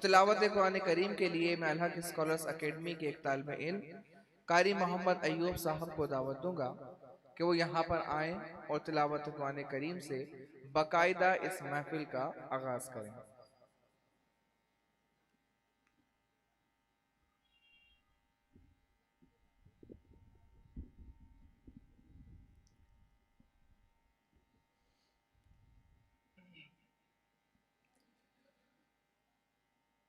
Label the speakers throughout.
Speaker 1: तिलावत कुरान करीम के लिए मैं अल्लाह के स्कॉलर्स अकेडमी के एक तालिब इल्म कारी मोहम्मद अयूब साहब को दावत दूंगा कि वो यहाँ पर आएँ और तिलावत कुरान करीम से बाकायदा इस महफिल का आगाज करें।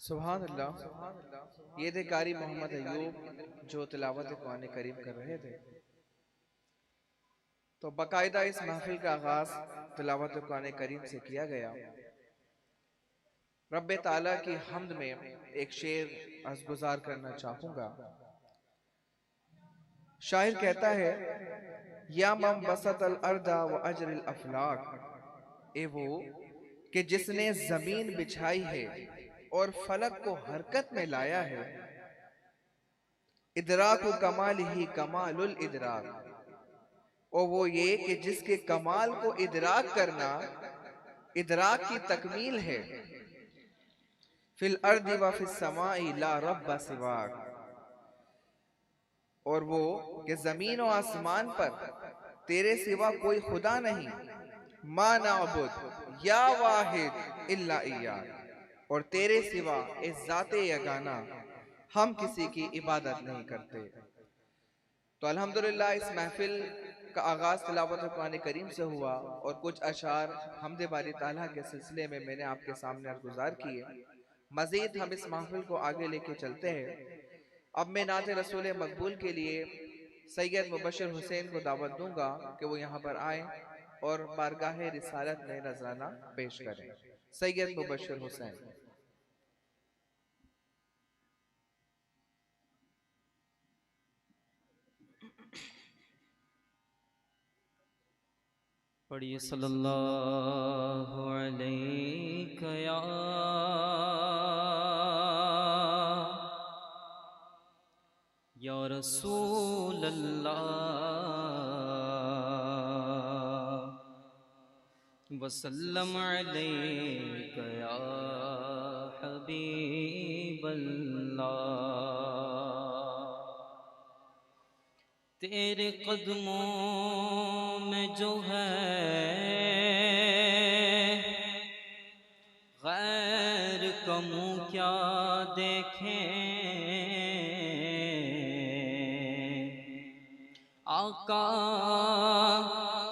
Speaker 1: सुभान अल्लाह। ये थे कारी मोहम्मद अयूब जो तिलावत कुरान करीम कर रहे थे। तो बाकायदा इस महफिल का आगाज तिलावत कुरान करीम से किया गया। रब्बे ताला की हम्द में एक शेर अर्ज़गुज़ार करना चाहूंगा। शायर कहता है, या मम बसत अल अर्दा व अजरिल अफलाक, ए वो कि जिसने जमीन बिछाई है और फलक को हरकत में लाया है। इदराक कमाल ही कमालुल इदराक, और वो ये कि जिसके कमाल को इदराक करना इदराक की तकमील है। फिल अर्दी व फिस समाई ला रब्बा सिवाक, और वो कि जमीन और आसमान पर तेरे सिवा कोई खुदा नहीं। मा नाबुद या वाहिद इल्ला इय्याक, और तेरे सिवा इस ज़ाते यगाना हम किसी की इबादत नहीं करते। तो अल्हम्दुलिल्लाह इस महफिल का आगाज तिलावत कुरान करीम से हुआ और कुछ अशार हमदे बारी ताला के सिलसिले में मैंने आपके सामने अर्ज़गुज़ार किए। मज़ीद हम इस महफिल को आगे लेके चलते हैं। अब मैं नाते रसूल मकबूल के लिए सैयद मुबश्शिर हुसैन को दावत दूंगा कि वो यहाँ पर आए और बारगाह रिसालत में नजराना पेश करें। सैयद मुबश्शिर हुसैन।
Speaker 2: पढ़िए सल्लल्लाहु अलैहि या रसूल अल्लाह वसल्लम अलैका या हबीब अल्लाह। तेरे कदमों में जो है गैर का मुँह क्या देखें, आका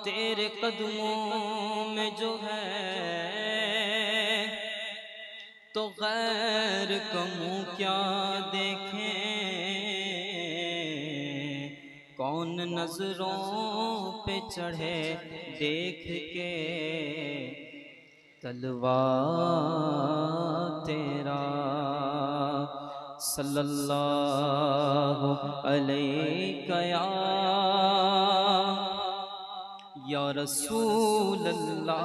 Speaker 2: तेरे कदमों में जो है तो गैर का मुँह क्या देखें। कौन नजरों पे चढ़े देख के तलवा तेरा, सल्लल्लाहु अलैका या रसूल अल्लाह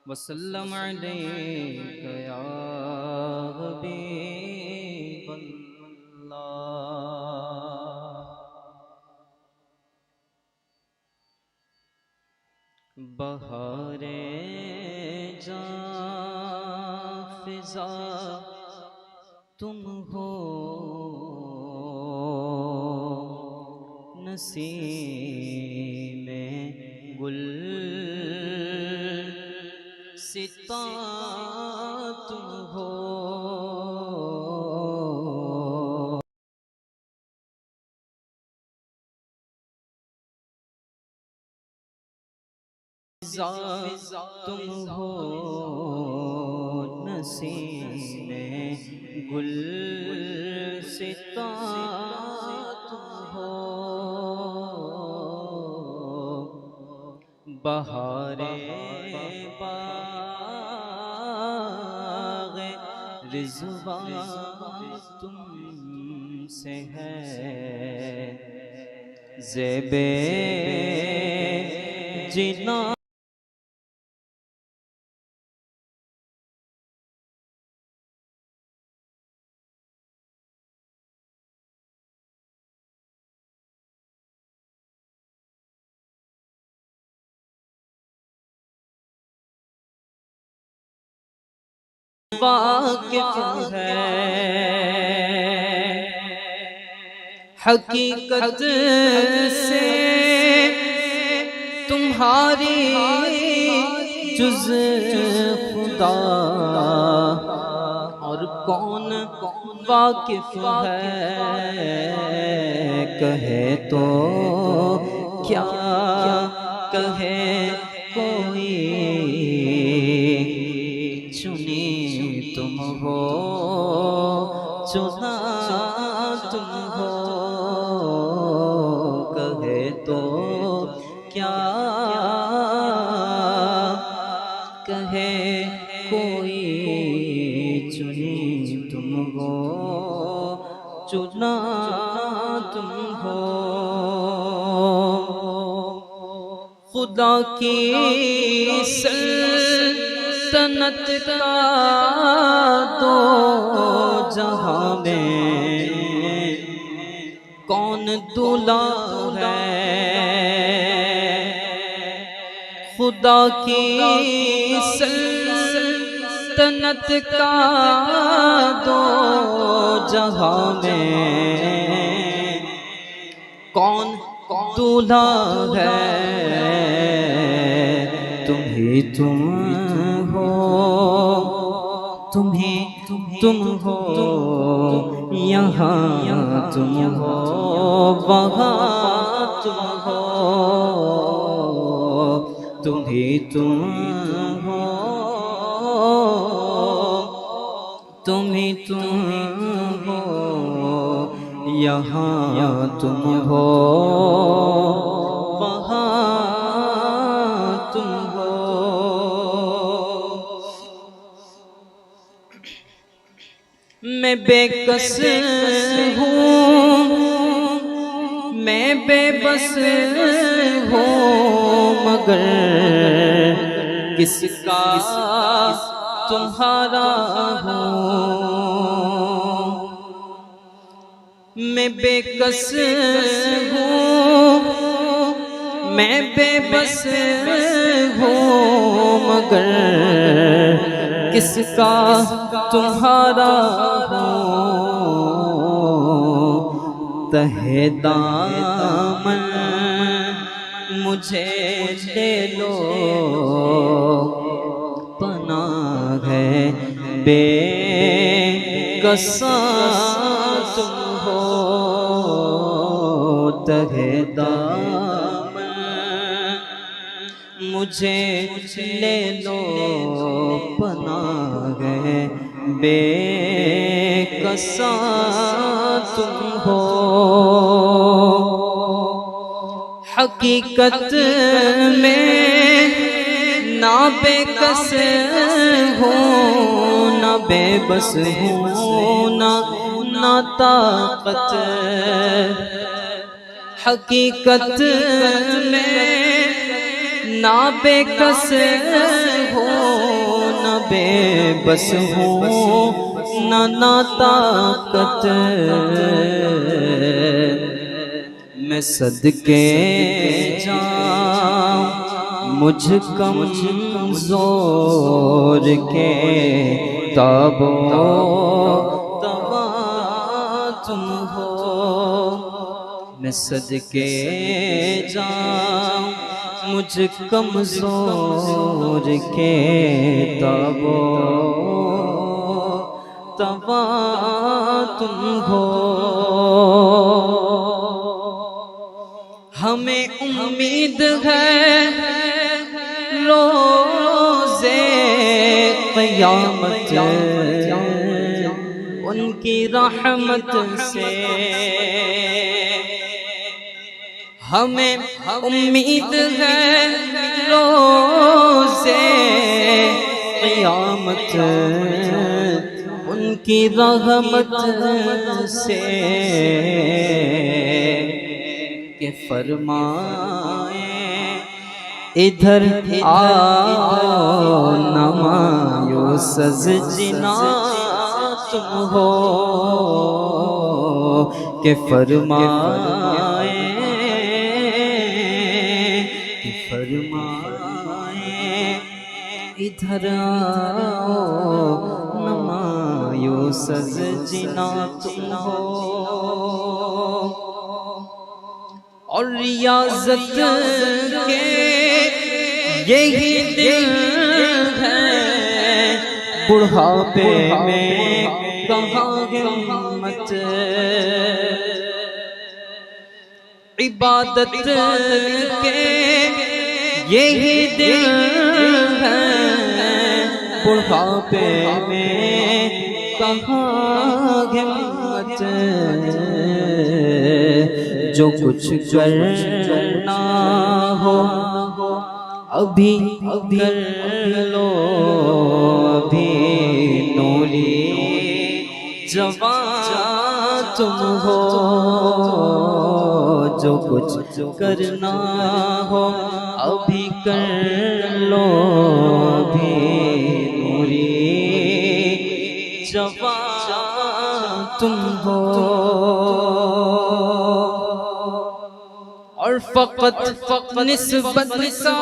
Speaker 2: वसल्लम अलैका या हबीब अल्लाह। बहारे जां फिजा तुम हो, नसीमे गुल सिता तुम हो। तुम हो नसीमे गुल सिता तुम हो। बहारे बाग़े रिज़वान तुमसे है, ज़ेबे जिना वाक़िफ़ है हकीकत से तुम्हारी जुज़ खुदा, और कौन वाक़िफ़ है कहे तो क्या कहे कोई। चुनी तुम हो चुना तुम हो, कहे तो क्या कहे कोई। चुनी तुम हो चुना तुम हो। खुदा की सल्तनत का दो जहां में कौन दूल्हा है। खुदा की सल्तनत का दो जहां में कौन दूल्हा है। तुम ही तुम हो, तुम ही तुम हो, यहाँ तुम हो वहाँ तुम हो। तुम ही तुम हो, तुम ही तुम हो, यहाँ तुम हो वहाँ तुम हो। मैं बेकस हूँ, मैं बेबस हूँ, मगर किसका तुम्हारा हूँ। मैं बेकस हूँ, मैं बेबस हूँ, मगर किसका तुम्हारा हूँ। तहे दामन मुझे ले लो, पनाह है बेकसा तुम हो। तहे दामन मुझे ले लो, पनाह है बेकसा तुम हो। हकीकत में ना बेकस हूँ, ना बेबस हूँ, ना ताकत। हकीकत में ना बेकस हूँ, ना बेबस हूँ, ना ताकत। मैं सदके जाऊं मुझ कमज़ोर के, ताबो तवा तुम हो। मैं सदके जाऊं मुझ कमज़ोर के, ताबो तवा तुम हो। हमें उम्मीद है रोज़े क़यामत उनकी रहमत से। हमें उम्मीद है रोज़े क़यामत उनकी रहमत से, के फरमाए इधर आओ नमायो सजना तुम हो। के फरमाए इधर आओ नमायो सजना तुम हो। और रियाज़त के यही दिल है, बुढ़ापे में कहाँ हिम्मत। इबादत के यही दिल है, बुढ़ापे में कहाँ हिम्मत। जो कुछ करना हो अभी कर लो, अभी नूरी जवान तुम हो। जो कुछ करना हो अभी कर लो, अभी नूरी जवान तुम हो। और फकत निस्बत सा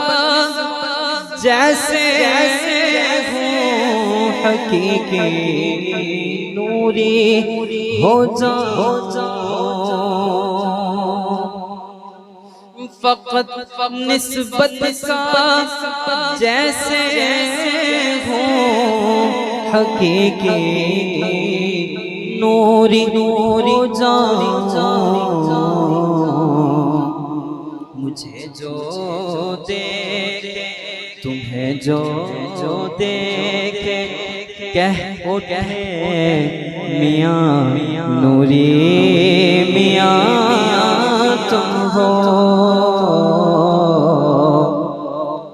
Speaker 2: जैसे हूँ हकीकी नूरी हो जाओ। फकत निस्बत सा जैसे हूँ हकीकी नूरी हो जाओ। मुझे जो देखे तुम्हें जो देखे कह मियाँ नूरी मियाँ तुम हो।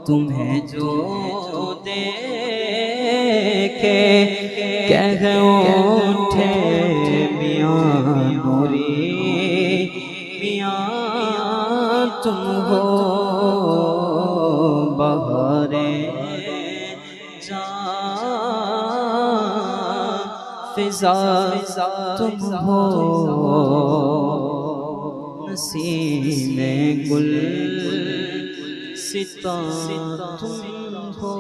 Speaker 2: तुम्हें जो देखे कह उठे मियाँ नूरी मियाँ तुम हो। बहारे फिजा तुम हो। गुल सिता तुम हो।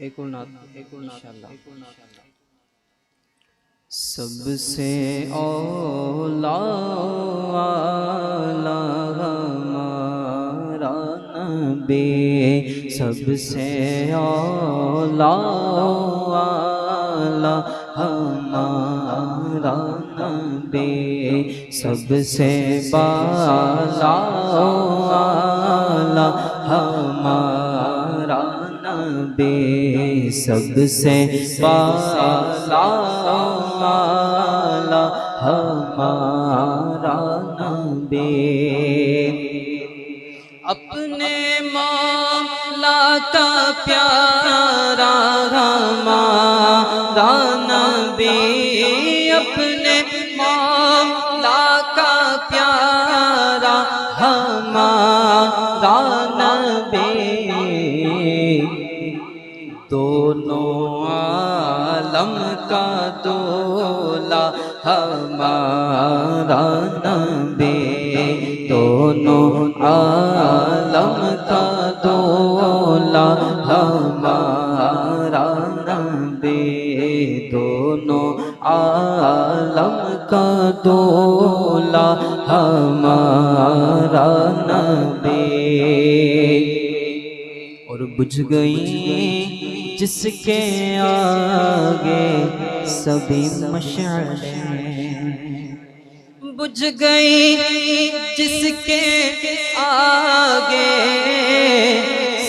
Speaker 2: एक और नात इंशाअल्लाह। सबसे औला हमारा नबी, सबसे औला हमारा नबी, सबसे बाला हमारा नबी, सबसे बाला हमारा नबी। अपने मौला का प्यारा हमारा नबी, अपने मौला का प्यारा हमारा नबी, दोनों आलम का दूल्हा हमारा नबी, दोनों आलम का दूल्हा हमारा नबी, दोनों आलम का दूल्हा हमारा नबी। और बुझ गई जिसके आगे सभी मशअलें, बुझ गई जिसके आगे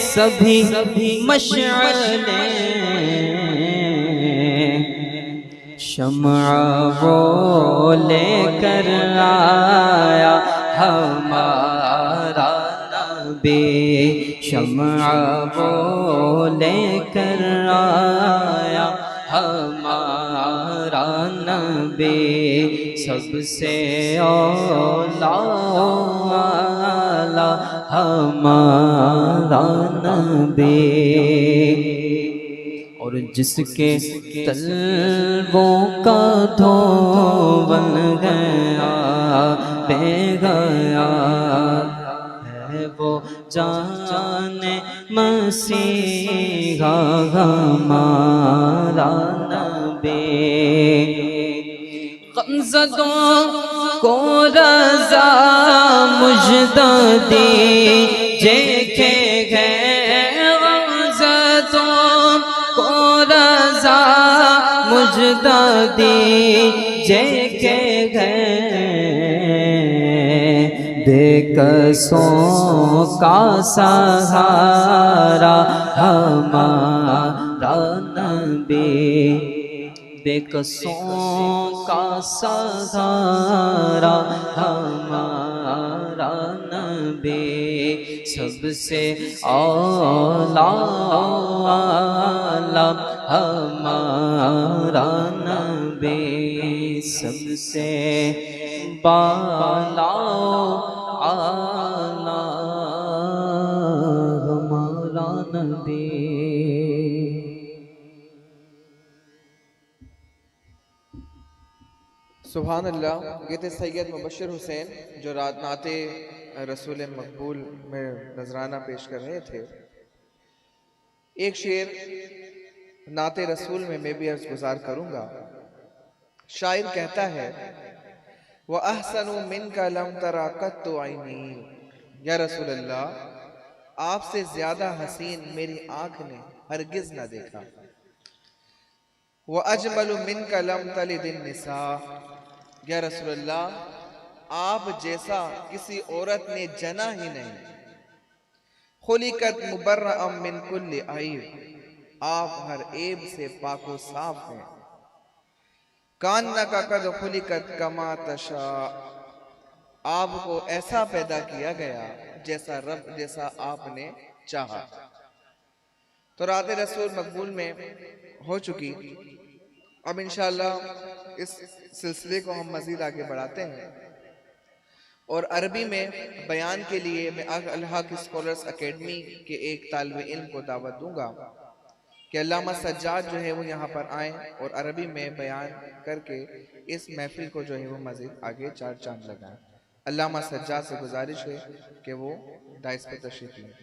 Speaker 2: सभी मशअलें, शम्अ वो लेकर आया हमारा नबी, शम्अ वो लेकर आया हमारा नबी, सबसे औला हमारा नबी। और जिसके तलवों का धोवन गया बह गया है, वो जाने मसीहा हमारा नबी। गमज़दों को रज़ा मुझदा दीजिए के गए, गमज़दों को रज़ा मुझदा दीजिए के गए, बेकसों का सहारा हमारा नबी, बेकसों का सहारा हमारा नबी, सबसे औला हमारा नबी, सबसे बाला आला हमारा नबी।
Speaker 1: सुभान अल्लाह। ये थे सैयद मुबश्शिर हुसैन जो रात नाते रसूल मकबूल में नजराना पेश कर रहे थे। एक शेर नाते रसूल में मैं भी अर्ज गुजार करूंगा। शायर कहता है, व अहसनु मिनका लम तरा कत्तु ऐनी, या रसूल अल्लाह, आपसे ज्यादा हसीन मेरी आंख ने हरगिज न देखा। व अजमलु मिनका लम तलिदिन निसा, या रसूल अल्लाह, आप जैसा किसी औरत ने जना ही नहीं। खुलिकत मुबर्रअम मिन कुल्ली ऐब, आप हर ऐब से पाको साफ हैं। कान्नका कद खुलिकत कमा तशा, आपको ऐसा पैदा किया गया जैसा आपने चाहा। तो रात रसूल मकबूल में हो चुकी। अब इंशाअल्लाह इस सिलसिले को हम मजीद आगे बढ़ाते हैं और अरबी में बयान के लिए मैं अल हक स्कॉलर्स एकेडमी के एक तालिब इल्म को दावत दूंगा कि अल्लामा सज्जाद जो है वो यहाँ पर आए और अरबी में बयान करके इस महफिल को जो है वो मज़ीद आगे चार चांद लगाएं। अल्लामा सज्जाद से गुजारिश है कि वो दाइस पर तशरीफ लें।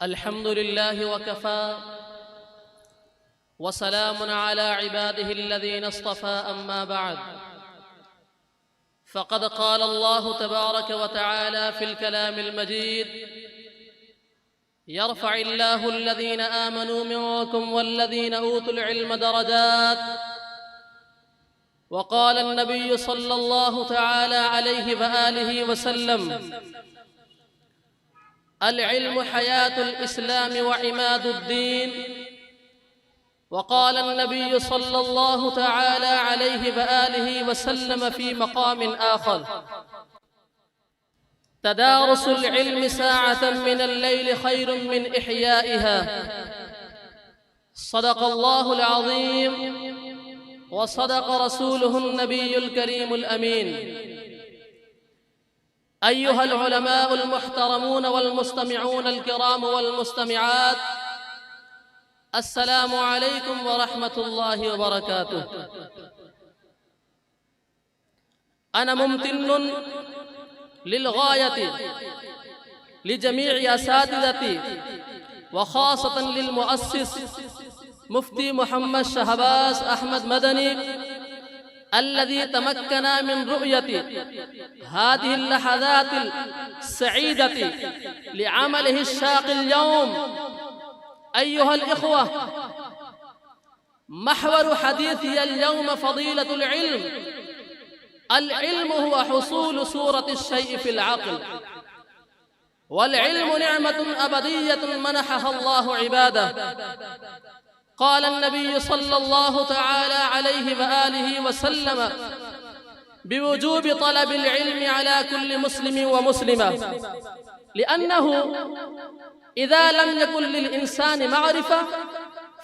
Speaker 3: अल्हम्दुलिल्लाह वकफ़ा वसलामुन अला इबादिहिल्लज़ीना इस्तफ़ा अम्मा बअद फ़क़द क़ाल अल्लाहु तबारक व तआला फ़िल कलामिल मजीद यरफ़इल्लाहु अल्लज़ीना आमनू मिनकुम वल्लज़ीना ऊतुल इल्म दरजात व क़ाल अन्नबिय्यु सल्लल्लाहु तआला अलैहि व आलिहि वसल्लम अल-इल्मु हयातुल इस्लाम व इमादुद्दीन व क़ाल अन्नबिय्यु सल्लल्लाहु तआला अलैहि व आलिहि वसल्लम फ़ी मक़ामिन आख़र तदारुसुल इल्मि साअतन मिनल लैलि खैरुम मिन इह्याइहा सदक़ल्लाहुल अज़ीम व सदक़ रसूलुहुन नबियुल करीमुल अमीन। अय्युहल उलमाउल मुहतरमून वल मुस्तमिऊनल किराम वल मुस्तमिआत अस्सलामु अलैकुम व रहमतुल्लाहि व बरकातुहू। अना मुम्तिनुन लिलगायति लिजमीइ असातिज़ती व खासतन लिलमुअस्सिस मुफ्ती मोहम्मद शहबाज अहमद मदनी अल्लज़ी तमक्कना मिन रु'यति हादिहिल लहज़ातिल सईदति लिअमलिहि शाक़िल यौम। अय्युहल इख़्वा महवर हदीथि अल-यौम फ़दीलतुल इल्म। अल-इल्मु हुवा हुसूलु सूरति शैइ फ़िल अक़्ल वल इल्मु निअमतुन अबदिय्यतुन मनहहा अल्लाहु इबादह। क़ाल अन्नबिय्यु सल्लल्लाहु तआला अलैहि व आलिहि वसल्लम बिवुजूबि तलबिल इल्मि अला कुल्लि मुस्लिमिन व मुस्लिमा लिअन्नहु इज़ा लम यकुन लिल इंसानि मअरिफ़ा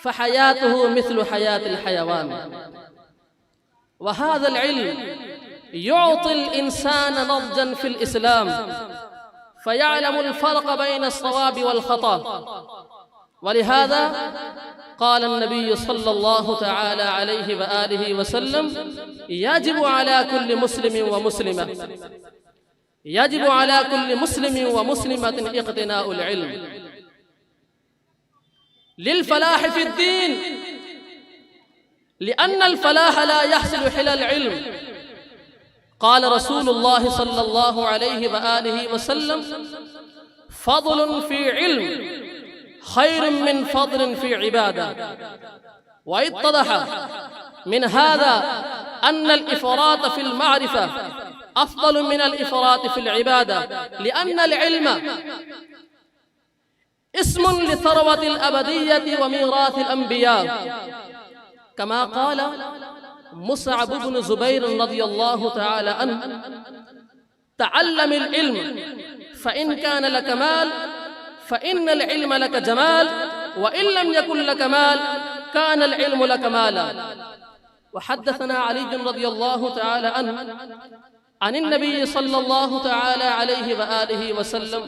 Speaker 3: फ़हयातुहु मिस्लु हयातिल हयवान व हाज़ल इल्म युअतिल इंसान नज़्जन फ़िल इस्लाम फ़यअलमुल फ़र्क़ बैन अस्सवाबि वल ख़ता। वलिहाज़ा क़ाल अन्नबिय्यु सल्लल्लाहु तआला अलैहि व आलिहि वसल्लम यजिबु अला कुल्लि मुस्लिमिन व मुस्लिमा यजिबु अला कुल्लि मुस्लिमिन व मुस्लिमतिन इक़्तिनाउल इल्म लिल फ़लाह फ़िद्दीन लिअन्नल फ़लाह ला यहसुलु हिलल इल्म। क़ाल रसूलुल्लाह सल्लल्लाहु अलैहि व आलिहि वसल्लम फ़द्लुन फ़ी इल्म खैरुम मिन फ़द्लिन फ़ी इबादा। व इत्तदह मिन हाज़ा अन्नल इफ़रात फ़िल मारिफ़ा अफ़ज़लु मिनल इफ़रात फ़िल इबादा लिअन्नल इल्म इस्मुन लिथरवतिल अबदिय्यति व मीराथिल अंबिया। कमा क़ाल मुसअब इब्न ज़ुबैर रज़ियल्लाहु तआला अन्हु तअल्लमिल इल्म फ़इन कान लक माल फ़इन्नल इल्म लक जमाल व इन लम यकुन लक माल कानल इल्मु लक माला। व हद्दसना अली रज़ियल्लाहु तआला अन्हु अनिन नबी सल्लल्लाहु तआला अलैहि व आलिहि वसल्लम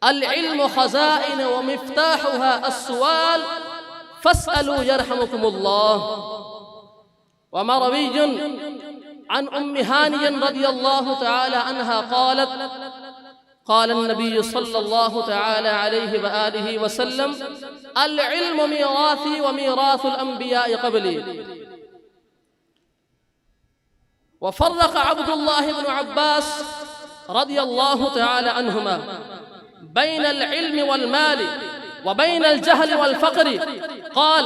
Speaker 3: अल इल्मु खज़ाइन व मिफ्ताहुहा अस्सुआल फस्अलू यरहमुकुमुल्लाह। व मरविय्युन अन उम्मि हानियन रज़ियल्लाहु तआला अन्हा क़ालत क़ाल अन्नबिय्यु सल्लल्लाहु तआला अलैहि व आलिहि वसल्लम अल इल्मु मीराथी व मीराथुल अंबिया'i क़ब्ली। व फ़र्रक़ अब्दुल्लाह इब्न अब्बास रज़ियल्लाहु तआला अन्हुमा बैनल इल्मि वल माली व बैनल जहली वल फ़क़्रि क़ाल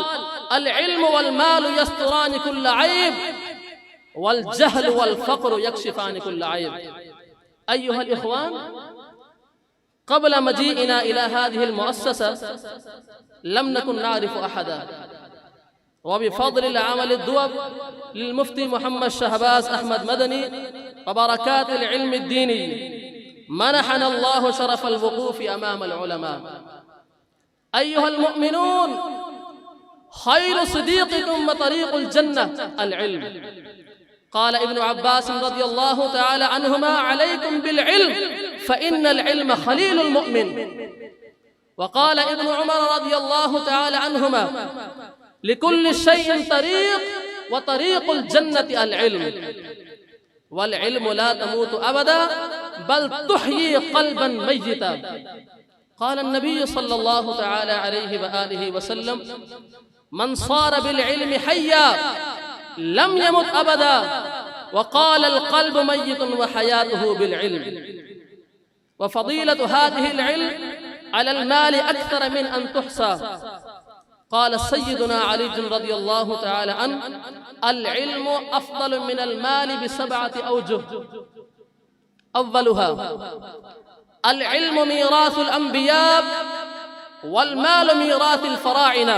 Speaker 3: अल इल्मु वल मालु यस्तुरानि कुल्ल ऐब वल जहलु वल फ़क़्रु यक्शिफ़ानि कुल्ल ऐब। अय्युहा अल-इख्वान, क़ब्ल मजीइना इला हाज़िहि अल-मुअस्ससा लम नकुन नारिफ़ु अहदा व बिफ़ज़्ल अल-अमल अद-दुअब लिल-मुफ्ती मोहम्मद शहबाज अहमद मदनी व बरकात अल-इल्म अद-दीनी मनहना अल्लाहु शरफ़ अल-वक़ूफ़ अमाम अल-उलमा। अय्युहा अल-मुअमिनून, खैरु सदीक़िकुम व तरीक़ुल जन्नह अल-इल्म। क़ाल इब्न अब्बास रज़ियल्लाहु तआला अन्हुमा अलैकुम बिल-इल्म फ़इन्नल इल्म ख़लीलुल मुअमिन। व क़ाल इब्न उमर रज़ियल्लाहु तआला अन्हुमा लिकुल्लि शैइन तरीक़ व तरीक़ुल जन्नति अल-इल्म वल इल्मु ला तमूतु अबदा बल तुह्यी क़ल्बन मय्यिता। क़ाल नबी सल्लल्लाहु तआला अलैहि व आलिहि वसल्लम मन सार बिल इल्मि हय्या लम यमुत अबदा व क़ाल अल क़ल्ब मय्यितुन व हयातुहु बिल इल्म व फ़ज़ीलतु हाज़िहि अल इल्म अला अल माल अक्तर मिन अन तुहसा। क़ाल सय्यदुना अली रज़ियल्लाहु तआला अन्हु अल इल्मु अफ़ज़ल मिन अल माल बिसबअति औजुह। अव्वलुहा अल इल्मु मीरासुल अंबिया वल माल मीरासुल फ़राइना।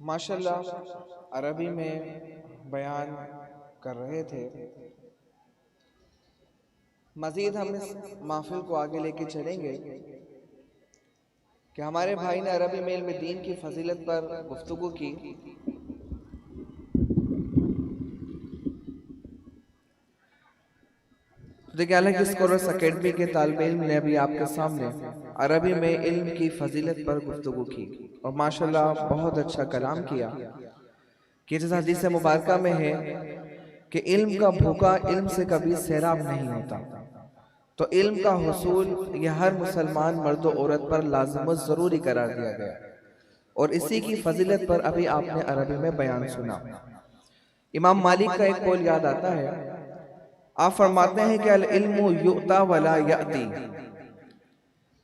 Speaker 1: माशाल्लाह अरबी में बयान कर रहे थे। मज़ीद हम इस महफिल को आगे लेके चलेंगे कि हमारे भाई ने अरबी में इल्म दीन की फजीलत पर गुफ्तगू की। देखिए हालांकि स्कॉलर्स एकेडमी के तालिबे इल्म ने अभी आपके सामने अरबी में इल्म की फजीलत पर गुफ्तगू की और माशाल्लाह बहुत अच्छा कलाम किया कि जिस हदीस मुबारका में है कि इल्म का भूखा इल्म से कभी सैराब नहीं होता। तो इल्म का हुसूल यह हर मुसलमान मर्द और औरत पर लाजिम व ज़रूरी करार दिया गया और इसी की फजीलत पर अभी आपने अरबी में बयान सुना। इमाम मालिक का एक कौल याद आता है, आप फरमाते हैं कि अल इल्मु युता वला याती,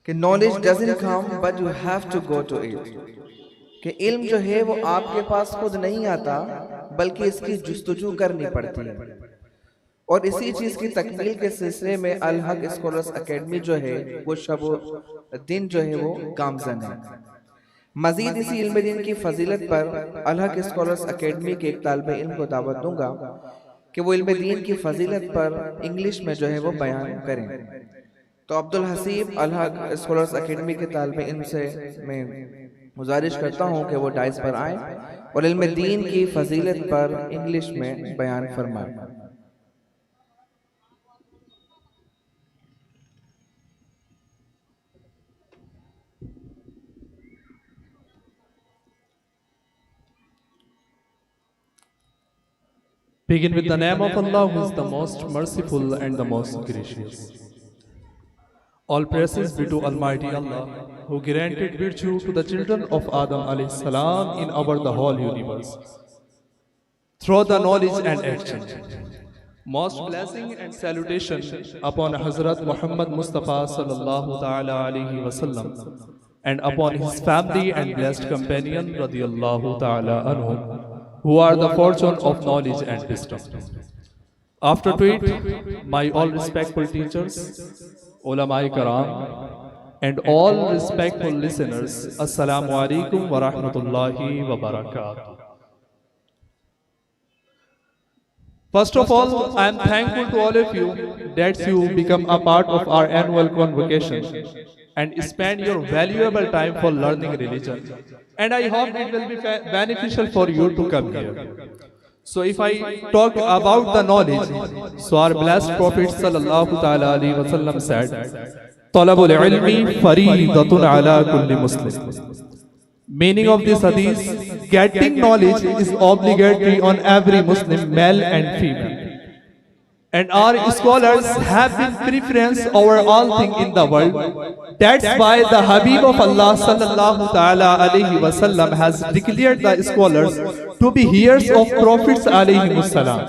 Speaker 1: कि knowledge doesn't come but you have to go to it, कि इल्म जो है वो आपके पास खुद नहीं आता बल्कि इसकी जुस्तजू करनी पड़ती है। और इसी चीज की तकमील के सिलसिले में अल हक स्कॉलर्स एकेडमी जो है वो शब दिन जो है वो गामजन है। मजीद इसी इल्म दिन की फजीलत पर अल हक स्कॉलर्स एकेडमी के एक तालिबे इल्म को दावत दूंगा कि वो इल्म दीन की फजीलत पर इंग्लिश में जो है वो बयान करें। तो अब्दुल हसीब अल हक स्कॉलर्स एकेडमी के तालिब इल्म से मैं गुजारिश करता हूँ कि वो डाइस पर आए और इल्म दीन की फजीलत पर इंग्लिश में बयान फरमाएं।
Speaker 4: Begin with the name of Allah, who is the most merciful and the most gracious. All praises be to Almighty Allah, who granted virtue to the children of Adam alayhi salam in our the whole universe, through the knowledge and action. Most blessing and salutation upon Hazrat Muhammad Mustafa sallallahu ta'ala alayhi wasallam, and upon his family and blessed companion radiyallahu ta'ala anhum, who are the fortune of knowledge and wisdom. After to it, my all respectful teachers, ulama-i karam, and all respectful listeners, Assalamu alaikum wa rahmatullahi wa barakatuh. First of all, I am thankful to all of you that you become a part of our annual convocation and spend your valuable time for learning religion. And I hope it will be beneficial for you to come here. So if I talk about the knowledge, so our blessed Prophet sallallahu ta'ala alayhi wa sallam said, "Talabul ilmi faridatun ala kulli Muslim." Meaning of this hadith, getting knowledge is obligatory on every Muslim, male and female. And our scholars have been preference over all things in the world. That's why the Habib of Allah sallallahu ta'ala alayhi wasallam has declared the scholars to be heirs of Prophets alayhi wasallam.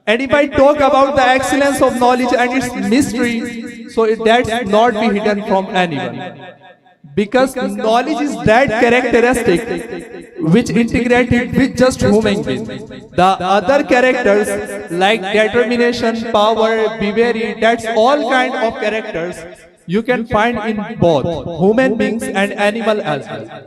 Speaker 4: And if I talk about the excellence of knowledge and its mystery, so that's not be hidden from anyone. Because knowledge is that characteristic which integrated with just human being. The other characters like determination, power, bravery, that's all kind of characters you can find in both human beings and animal as well.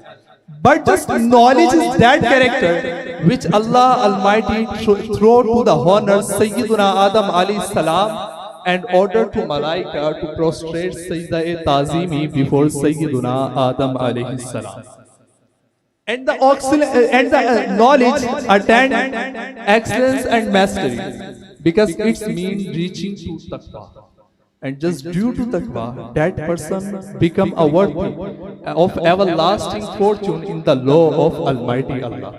Speaker 4: But just knowledge is that character which Allah Almighty threw to the honor Sayyiduna Adam alayhi salam and ordered to Malaika to prostrate Sajda-e-Tazimi before Sayyiduna Adam alayhi salam. And the knowledge attend excellence and mastery because it means reaching to taqwa. And just due to taqwa, that person become a worthy of everlasting fortune in the law of Almighty Allah.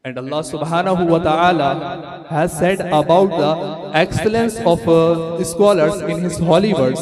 Speaker 4: And Allah subhanahu wa ta'ala has said about the excellence of scholars in his holy words,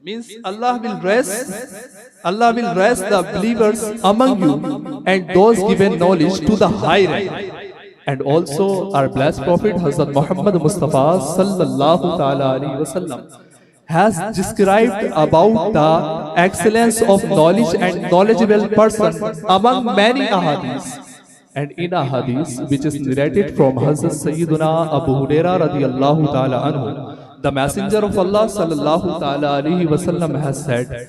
Speaker 4: Means Allah will raise the believers among you and those given knowledge to the high rank. And also our blessed Prophet Hazrat Muhammad Mustafa sallallahu ta'ala alayhi wasallam has described about the excellence of knowledge and knowledgeable person among many ahadith. And in a hadith which is narrated from Hazrat Sayyiduna Abu Hurairah radiyallahu ta'ala anhu, the Messenger of Allah sallallahu ta'ala alayhi wasallam has said,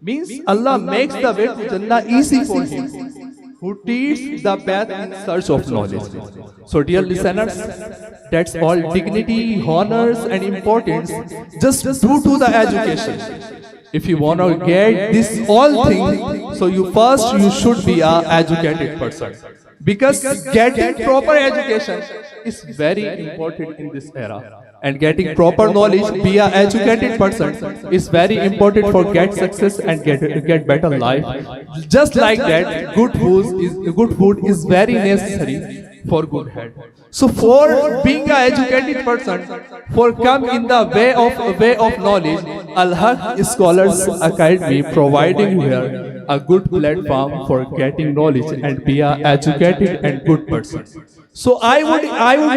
Speaker 4: Means Allah makes the way to Jannah easy for him who teaches the path in search of knowledge. So dear listeners, that's all dignity, honors and importance just due to the education. If you want to get this all thing, so you should be an educated person. Because getting proper education is very important in this era. And getting proper knowledge, be an educated person is very important for get success and get better life. Just like that, good food is very necessary for good health. So for being an educated person, for come in the way of knowledge, Al-Haq Scholars Academy providing here a good platform for getting knowledge and be an educated and good person. So I would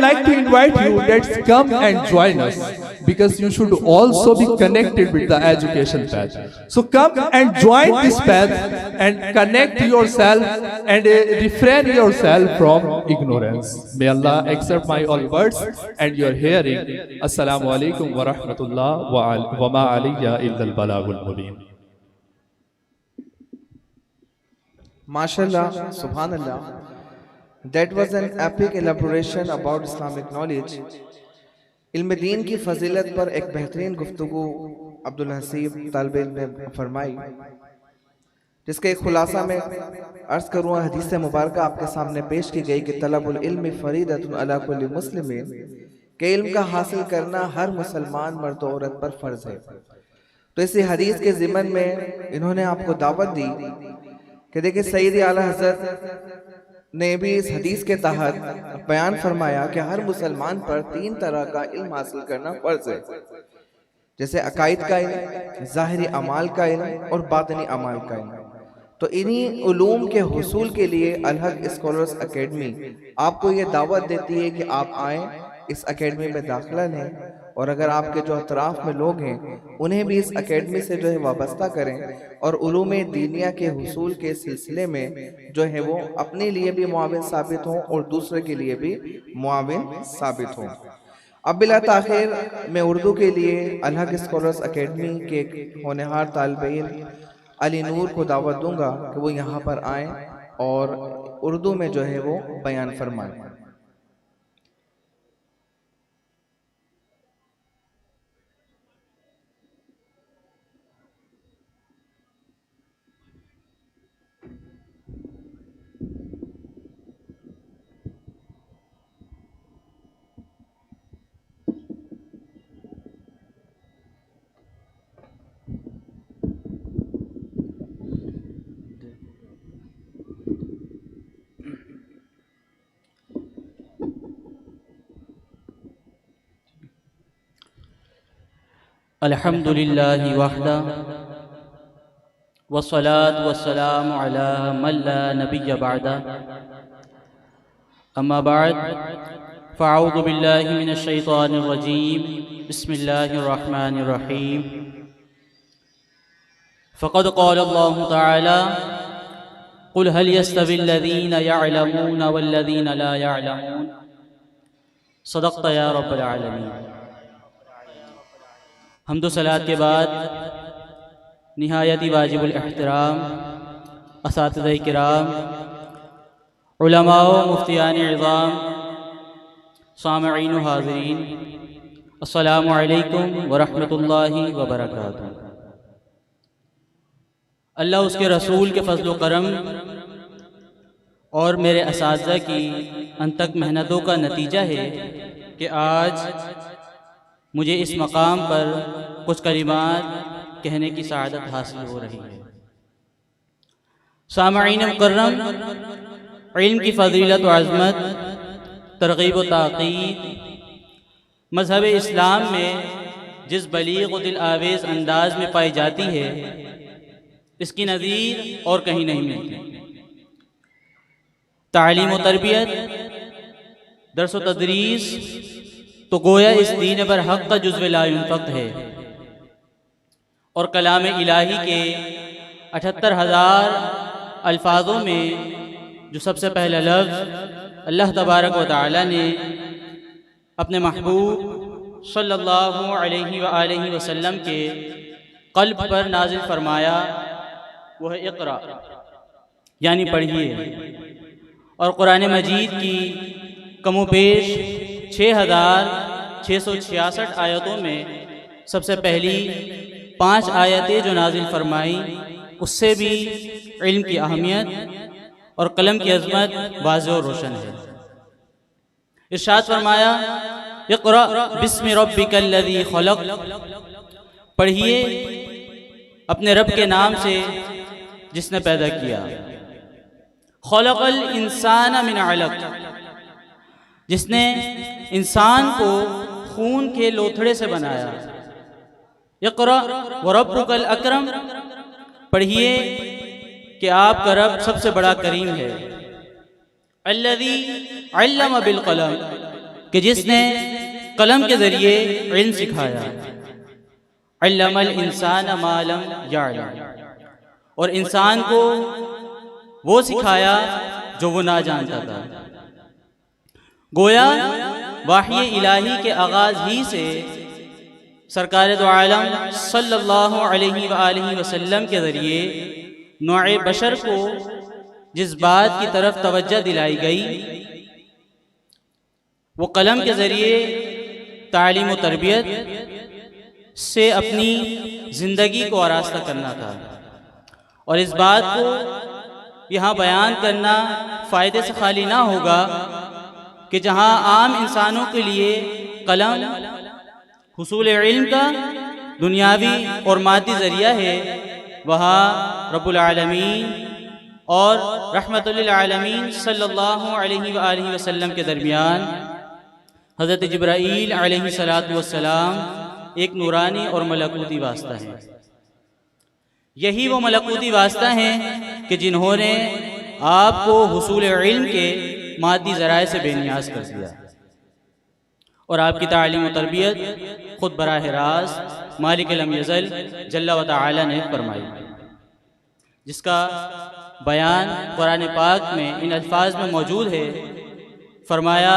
Speaker 4: like to invite you, let's come and join us, because you should also be connected with the education path. So come and join this path and connect yourself and refrain yourself from ignorance. May Allah accept my all words and your hearing. Assalamu alaikum wa rahmatullah wa ma alayya illa al-balagul mubin.
Speaker 1: MashaAllah, Subhanallah. That was an epic elaboration about Islamic knowledge. इल्म दीन की फजीलत पर एक बेहतरीन गुफ्तगू अब्दुल हसीब तालिब इल्म ने फरमाई, जिसके एक खुलासा में अर्ज करूँ, हदीस मुबारक आपके सामने पेश की गई कि तलबुल इल्म फरीदतुन अला कुल्लि मुस्लिमीन, के इल्म का हासिल करना हर मुसलमान मर्द और औरत पर फर्ज है। तो इसी हदीस के ज़िमन में इन्होंने आपको दावत दी कि देखिए सईद आला हज़रत ने भी इस हदीस के तहत बयान फरमाया कि हर मुसलमान पर 3 तरह का इल्म हासिल करना फर्ज है, जैसे अकायद का इल्म, ज़ाहिरी अमाल का इल्म और बातिनी अमाल का इल्म। तो इन्हीं उलूम के हुसूल के लिए अल-हक स्कॉलर्स एकेडमी आपको ये दावत देती है कि आप आएँ, इस एकेडमी में दाखिला लें, और अगर आपके जो अतराफ़ में लोग हैं उन्हें भी इस एकेडमी से जो है वाबस्ता करें और उलूम दीनिया के हुसूल के सिलसिले में जो है वो अपने लिए भी मुआविन साबित हों और दूसरे के लिए भी मुआविन साबित हों। अब बिला ताख़िर मैं उर्दू के लिए अल-हक स्कॉलर्स एकेडमी के होनहार तालिब इल्म अली नूर को दावत दूंगा कि वो यहाँ पर आएँ और उर्दू में जो है वो बयान फरमाएँ।
Speaker 5: अल्हम्दुलिल्लाहि वहदा वस्सलातु वस्सलामु अला मन ला नबिय्य बअदा, अम्मा बाद, फ़अऊज़ु बिल्लाहि मिनश शैतानिर रजीम, बिस्मिल्लाहिर रहमानिर रहीम। फ़क़द क़ाल अल्लाहु तआला क़ुल हल यस्तविल्लज़ीना यअलमून वल्लज़ीना ला यअलमून। सदक़्ता या रब्बल आलमीन। हम्दो सलात के बाद निहायती वाजिबुल एहतराम असातिज़ा किराम, उलमा व मुफ्तियान इज़ाम, सामईन व हाज़रीन, अस्सलामु अलैकुम व रहमतुल्लाहि व बरकातुहू। अल्लाह उसके रसूल के फ़ज़्ल व करम और मेरे असातिज़ा की अनथक मेहनतों का नतीजा है कि आज मुझे इस मकाम पर कुछ कलिमात कहने की सआदत हासिल हो रही है। सामईन मुकर्रम, इल्म की फ़ज़ीलत व अज़मत, तरग़ीब व ताक़ीद मज़हब इस्लाम में जिस बलीग़ व दिल आवेज़ अंदाज़ में पाई जाती है, इसकी नज़ीर और कहीं नहीं मिलती। तालीम व तरबियत, दर्स व तदरीस तो गोया इस दीन पर हक़ का जुज़्व ला युनफ़क़ है, और कलाम इलाही के 78,000 अल्फाजों में जो सबसे पहला लफ्ज़ अल्लाह तबारक व तआला ने अपने महबूब सल्लल्लाहु अलैहि व आलिहि वसल्लम के क़ल्ब पर नाज़िल फरमाया वह है इक़रा, यानी पढ़िए। और कुरान मजीद की कमोबेश 6,666 आयतों में सबसे पहली 5 आयतें जो नाजिल फरमाई, उससे भी इल्म की अहमियत और कलम की अज़मत वाज़ेह और रोशन है। इरशाद फरमाया, इक़रा बिस्मि रब्बिकल्लज़ी ख़लक़, पढ़िए अपने रब के नाम से जिसने पैदा किया। ख़लक़ल इंसान मिन अलक़, जिसने इंसान को खून के लोथड़े से बनाया। इक़रा व रब्बुकल अकरम, पढ़िए कि आपका रब सबसे बड़ा करीम है। अल्लज़ी अल्लम बिल कलम, कि जिसने कलम के ज़रिए इल्म सिखाया। अल्लमल इंसान मा लम यअलम, और इंसान को वो सिखाया जो वो ना जानता था। गोया वाही इलाही के आगाज़ ही से सरकार दो आलम सल्लल्लाहु अलैहि वआलिहि वसल्लम के ज़रिए नौए बशर को जिस बात की तरफ तवज्जो दिलाई गई वो कलम के ज़रिए तालीम व तरबियत से अपनी ज़िंदगी को आरास्ता करना था। और इस बात को यहाँ बयान करना फ़ायदे से खाली ना होगा कि जहाँ आम इंसानों के लिए कलम हुसूल इल्म का दुनियावी और मादी ज़रिया है, वहाँ रब्बुल आलमीन और रहमतुल आलमीन सल्लल्लाहु अलैहि वआलिहि वसल्लम के दरमियान हज़रत जिब्राईल अलैहिस्सलातु वस्सलाम एक नूरानी और मलकूती वास्ता है। यही वो मलकूती वास्ता हैं कि जिन्होंने आपको हुसूल इल्म के मादी ज़राए से बेनियाज कर दिया और आपकी तालीम व तरबियत खुद बराह रास्त मालिक लम यज़ल जल्ला व तआला ने फरमाई, जिसका बयान कुरान पाक में इन अल्फाज में मौजूद है। फरमाया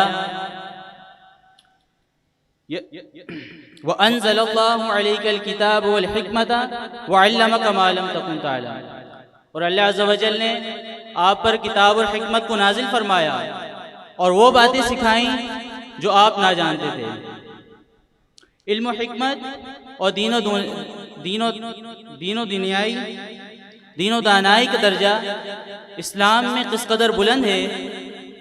Speaker 5: व अनज़लल्लाहु अलैकल किताब वल हिकमत व अल्लमका मा लम तकुन तअलम, और अल्लाह अज़्ज़ व जल ने आप पर किताब और हिकमत को नाजिल फरमाया और वो बातें सिखाई जो आप ना जानते थे। इल्म हिकमत और दीनो दानाई का दर्जा इस्लाम में किस कदर बुलंद है,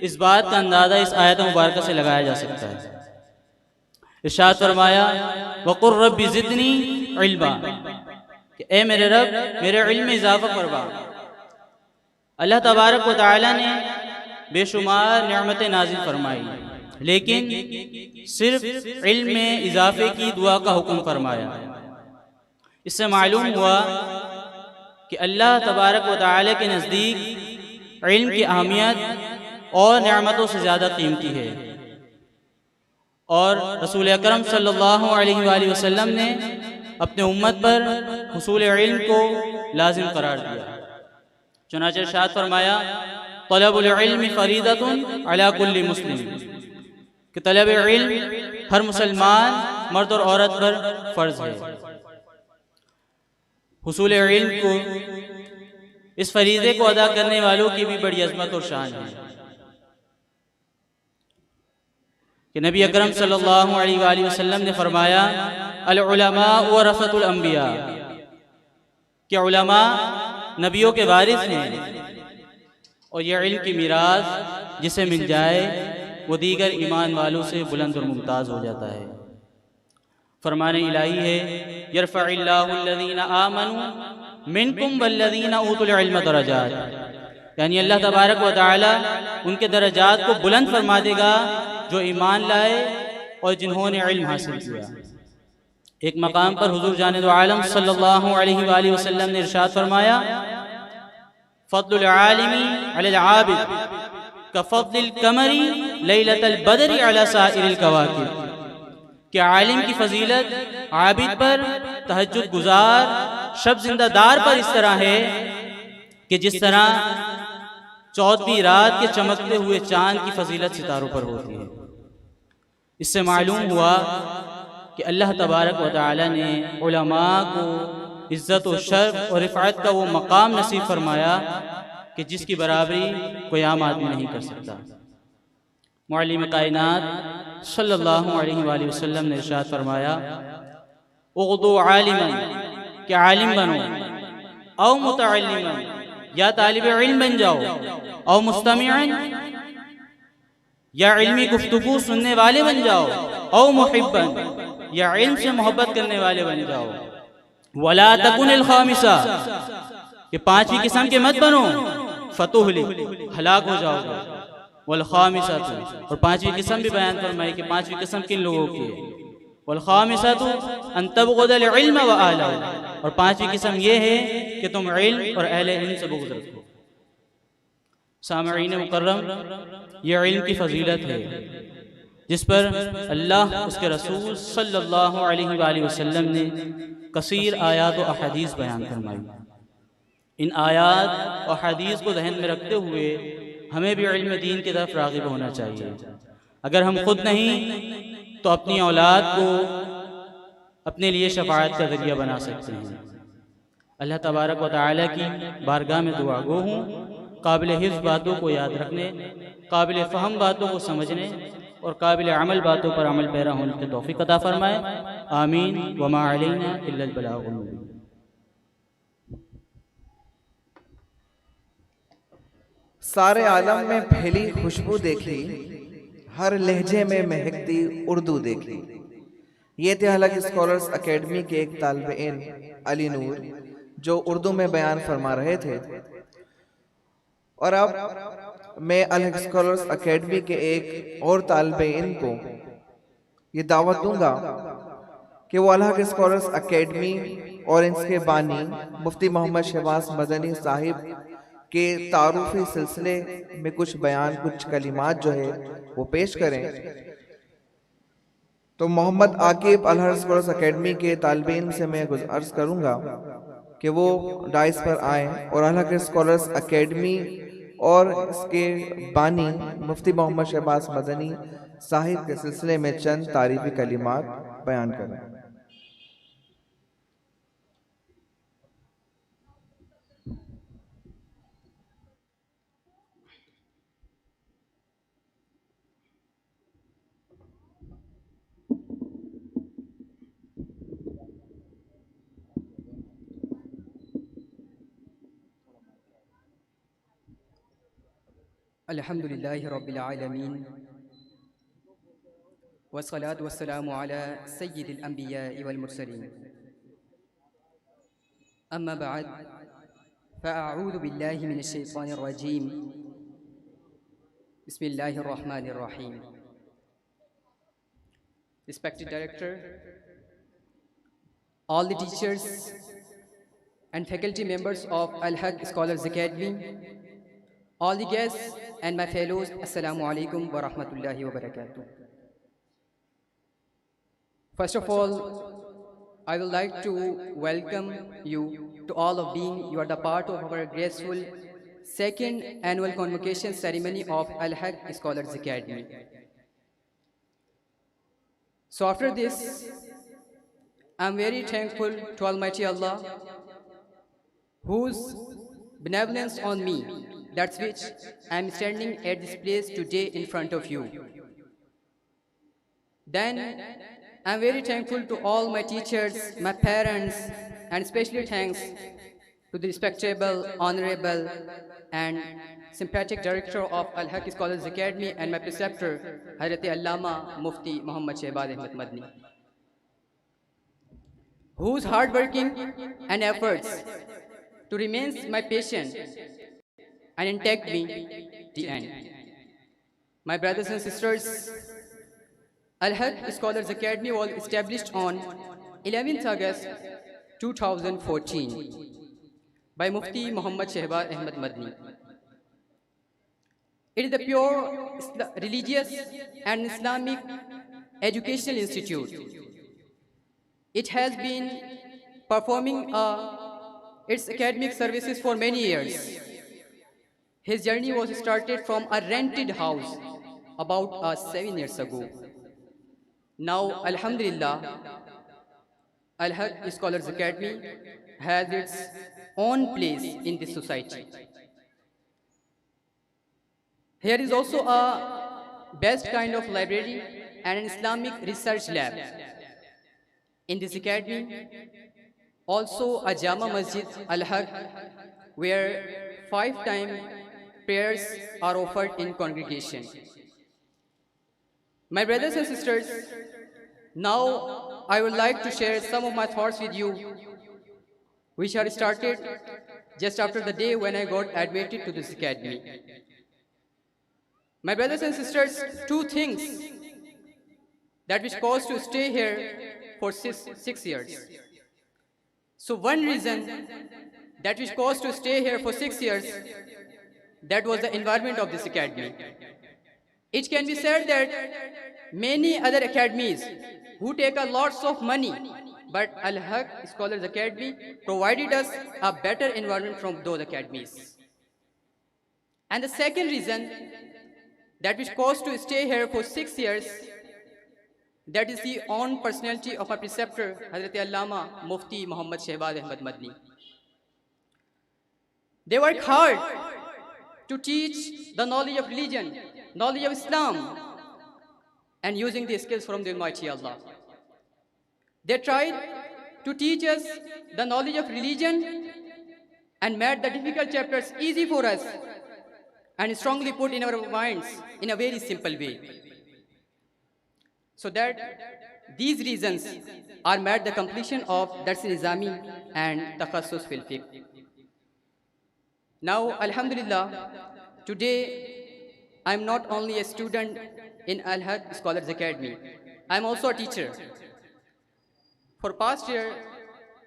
Speaker 5: इस बात का अंदाज़ा इस आयत मुबारक से लगाया जा सकता है। इरशाद फरमाया वक़ुर रब्बि ज़िदनी इल्मा, कि ए मेरे रब मेरे इल्म में इजाफ़ा फरमा। अल्लाह तबारक व तआला ने बेशुमार नेमतें नाजिल फरमाई, लेकिन सिर्फ इल्म में इजाफे की दुआ का हुक्म फरमाया। इससे मालूम हुआ कि अल्लाह तबारक व तआला के नज़दीक इल्म की अहमियत और नेमतों से ज़्यादा कीमती है। और रसूल अकरम सल्लल्लाहु अलैहि वसल्लम ने अपने उम्मत पर हुसूल इल्म को लाजिम करार दिया। चुनांचे इरशाद फरमाया तलबुल इल्म फरीदतुन अला कुल्ली मुस्लिम, कि तलब इल्म हर मुसलमान मर्द और औरत पर फ़र्ज है। हुसूल इल्म को इस फरीज़े को अदा करने वालों की भी बड़ी अज़मत और शान है कि नबी अकरम सल्लल्लाहु अलैहि वसल्लम ने फरमाया अल उलमा वरसतुल अंबिया, कि उलमा नबियों के वारिस हैं और यह इल्म की मीरास जिसे मिल जाए वो दीगर ईमान वालों से बुलंद और मुमताज़ हो जाता है। फरमाने इलाही है यरफ़इल्लाहुल्लज़ीना आमनू मिनकुम वल्लज़ीना ऊतुल इल्म दरजात, यानी अल्लाह तबारक व तआला उनके दरजात को बुलंद फरमा देगा जो ईमान लाए और जिन्होंने इल्म हासिल किया। एक मकाम पर हुजूर जाने दो आलम सल्लल्लाहु अलैहि वसल्लम ने इरशाद फरमाया फ़द्लुल आलिमी अलल आबिद का फ़द्लिल कमरी लैलतल बदरी अला साइरिल कवाकिब, कि आलिम की फजीलत आबिद पर, तहज्जुद गुजार, शब जिंदादार पर इस तरह है कि जिस तरह 14वीं रात के चमकते हुए चांद की फजीलत सितारों पर होती है। इससे मालूम हुआ कि अल्लाह तबारक व तआला ने उलमा को इज़्ज़त और शर्फ और रिफ़अत का वो मकाम नसीब फरमाया कि जिसकी बराबरी कोई आम आदमी नहीं कर सकता। मुअल्लिम कायनात सल्लल्लाहु अलैहि वसल्लम ने इरशाद फरमाया उग़दू आलिमन, कि आलिम बनो, औ मुतअल्लिमन, या तालिब इल्म बन जाओ, औ मुस्तमिअन, या इल्मी गुफ्तगू सुनने वाले बन जाओ, औ मुहिब्बन, या इल्म से मोहब्बत करने वाले बन जाओ। वला तकुनिल खामिसा, कि पांचवी किस्म के मत बनो, फतुहलिक, हलाक हो जाओगे। वल खामिसातु, और पांचवी किस्म भी बयान फरमाई कि पांचवी किस्म किन लोगों की है। वल खामिसातु अन तबग़ुदल इल्म व अहलहु, और पांचवी किस्म ये है कि तुम इल्म और अहले इल्म से बुग़्ज़ रखो। सामईन मुकर्रम, ये इल्म की फ़जीलत है जिस पर अल्लाह उसके रसूल सल्लल्लाहु अलैहि वसल्लम ने कसीर आयात व अहादीस बयान फरमाई। इन आयात और हदीस को जहन में रखते हुए हमें भी इल्म दीन की तरफ राग़िब होना चाहिए। अगर हम खुद नहीं तो अपनी औलाद को अपने लिए शफ़ाअत का ज़रिया बना सकते हैं। अल्लाह तबारक व तआला की बारगाह में दुआ गो हूँ, काबिल हिफ्ज़ बातों को याद रखने, काबिल फ़हम बातों को समझने और काबिल अमल बातों पर अमल पैरा होने की तौफ़ीक़ अता फ़रमाए। आमीन। वमा अलैना इल्लल बलागुल मुबीन।
Speaker 1: सारे आलम में फैली खुशबू देखी, हर लहजे में महकती उर्दू देखी। ये थे हलक स्कॉलर्स एकेडमी के एक तालिब इल्म अली नूर, जो उर्दू में बयान फरमा रहे थे। और अब मैं हलक स्कॉलर्स एकेडमी के एक और तालिब इल्म को ये दावत दूंगा कि वो हलक स्कॉलर्स एकेडमी और इसके बानी मुफ्ती मोहम्मद शहबाज मदनी साहिब के तारुफी सिलसिले में कुछ बयान, कुछ कलिमात जो है वो पेश करें। तो मोहम्मद आकिब अलहर स्कॉलर्स एकेडमी के तालिब इल्म से मैं अर्ज करूंगा कि वो डाइस पर आए और अलहर स्कॉलर्स एकेडमी और इसके बानी मुफ्ती मोहम्मद शहबाज मदनी साहिब के सिलसिले में चंद तारीफी कलिमात बयान करें।
Speaker 6: अल्हम्दुलिल्लाहि रब्बिल आलमीन वस्सलातु वस्सलामु अला सय्यिदिल अंबिया'i वल मुरसलीन। अम्मा बअद फ़अऊज़ु बिल्लाहि मिनश शैतानिर रजीम। बिस्मिल्लाहिर रहमानिर रहीम। Respected Director, all the teachers and faculty members of Al-Haq Scholars Academy, all the guests and my fellows, Assalamu alaikum wa rahmatullahi wa barakatuh. First of all, I would like to welcome you to all of being you are the part of our graceful second annual convocation ceremony of Al-Haq Scholars Academy. So after this, I am very thankful to Almighty Allah, whose benevolence on me, that's which I am standing at this place today in front of you. Then I am very thankful to all my teachers, my parents, and especially thanks to the respectable, honorable, and sympathetic director of Al-Haq Scholars Academy and my preceptor, Hazrat Allama Mufti Muhammad Shehbaz Ahmed Madni, whose hard working and efforts to remain my patient and intact me the end. My brothers and sisters, Al-Haq Scholars Academy was established on 11th August 2014 by Mufti Muhammad Shehbaz Ahmed Madni. It is a pure religious and Islamic educational institute. It has been performing its academic services for many years. His journey was started from a rented house about 7 years ago. Now, Alhamdulillah, Al-Haq Scholars Academy has its own place in this society. Here is also a best kind of library and an Islamic research lab. In this academy, also a Jama Masjid Al-Haq, where 5-time prayers are offered in congregation. My brothers and sisters, now I would like to share some of my thoughts with you, which are started just after the day when I got admitted to this academy. My brothers and sisters, two things that which caused to stay here for six years. So one reason that which caused to stay here for 6 years that was the environment of this academy. It can be said that many other academies who take a lots of money, but Al-Haq Scholars Academy provided us a better environment from those academies. And the second reason that which caused to stay here for 6 years, that is the own personality of our preceptor, Hazrat Allama Mufti Muhammad Shehbaz Ahmad Madni. They work hard to teach the knowledge of religion, knowledge of Islam, and using the skills from the Almighty Allah. They tried to teach us the knowledge of religion and made the difficult chapters easy for us and strongly put in our minds in a very simple way. So that these reasons are made the completion of Dars-e-Nizami and Takhassus fil Fiqh. Now, Alhamdulillah, today I am not only a student in Al-Haq Scholars Academy, I am also a teacher. For past year,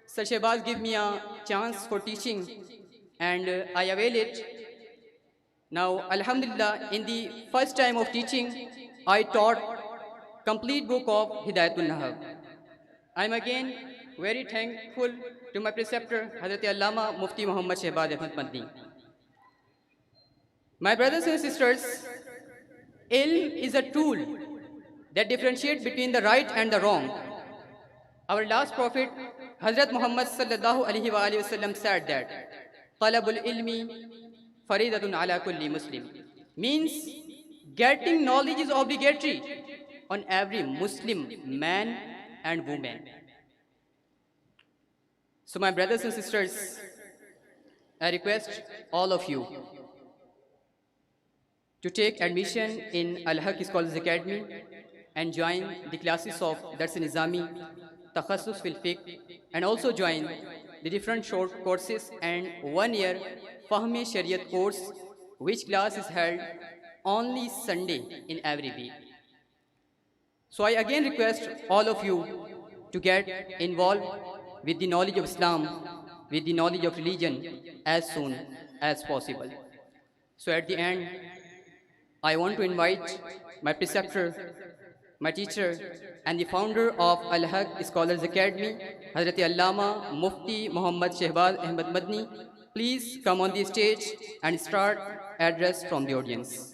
Speaker 6: Sir Shehbaz gave me a chance for teaching and I avail it. Now, Alhamdulillah, in the first time of teaching, I taught complete book of Hidayatul Nahab. I am again very thankful to my preceptor, Hazrat Allama Mufti Muhammad Shehbaz Ahmad Madni. My brothers and sisters, ilm is a tool that differentiates between the right and the wrong. Our last prophet, Hazrat Muhammad sallallahu alaihi wasallam said that talabul ilmi faridatun ala kulli Muslim, means getting knowledge is obligatory on every Muslim man and woman. So my brothers and sisters, I request all of you to take admission in Al-Haq Scholars Academy and join the classes of Dars-e-Nizami, Takhassus fil Fiqh, and also join the different short courses and 1 year Fahmi Shariat course, which class is held only Sunday in every week. So I again request all of you to get involved with the knowledge of Islam, with the knowledge of religion as soon as possible. So at the end, I want to invite my preceptor, my teacher, and the founder of Al-Haq Scholars Academy, Hazrat Allama Mufti Muhammad Shehbaz Ahmad Madni, please come on the stage and start address from the audience.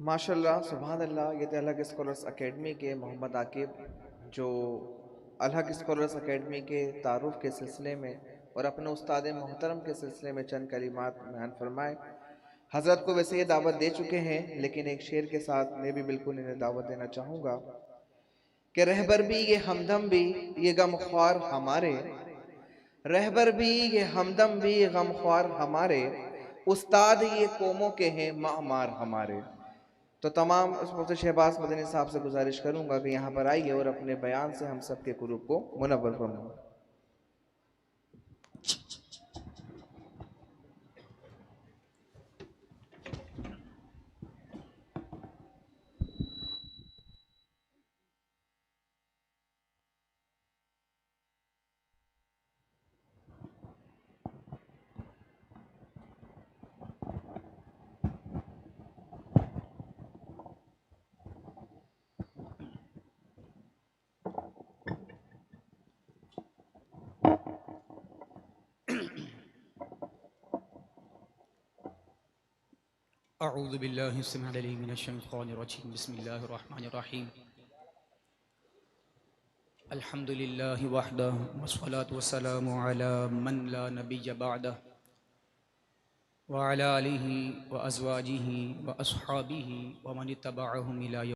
Speaker 1: माशाल्लाह, सुभान अल्लाह। ये थे अल-हaq scholars academy के मोहम्मद आकिब, जो अल-हaq scholars academy के तारुफ के सिलसिले में और अपने उस्ताद मोहतरम के सिलसिले में चंद कलिमात बयान फरमाए। हज़रत को वैसे ये दावत दे चुके हैं, लेकिन एक शेर के साथ मैं भी बिल्कुल इन्हें दावत देना चाहूँगा कि रहबर भी ये हमदम भी ये गमख्वार हमारे, रहबर भी ये हमदम भी ये गमख्वार हमारे, उस्ताद ये कौमों के हैं मामार हमारे। तो तमाम मुफ्ती शहबाज मदनी साहब से गुजारिश करूंगा कि यहाँ पर आइए और अपने बयान से हम सब के कुरूब को मुनव्वर फरमाएं।
Speaker 7: अऊज़ु बिल्लाहि अस्समीउल अलीम मिनश शैतानिर रजीम। बिस्मिल्लाहिर रहमानिर रहीम। अल्हम्दुलिल्लाहि वहदहु वस्सलातु वस्सलामु अला मन ला नबिय्य बअदहु व अला आलिहि व अज़वाजिहि व अस्हाबिहि व मन इत्तबअहुम इला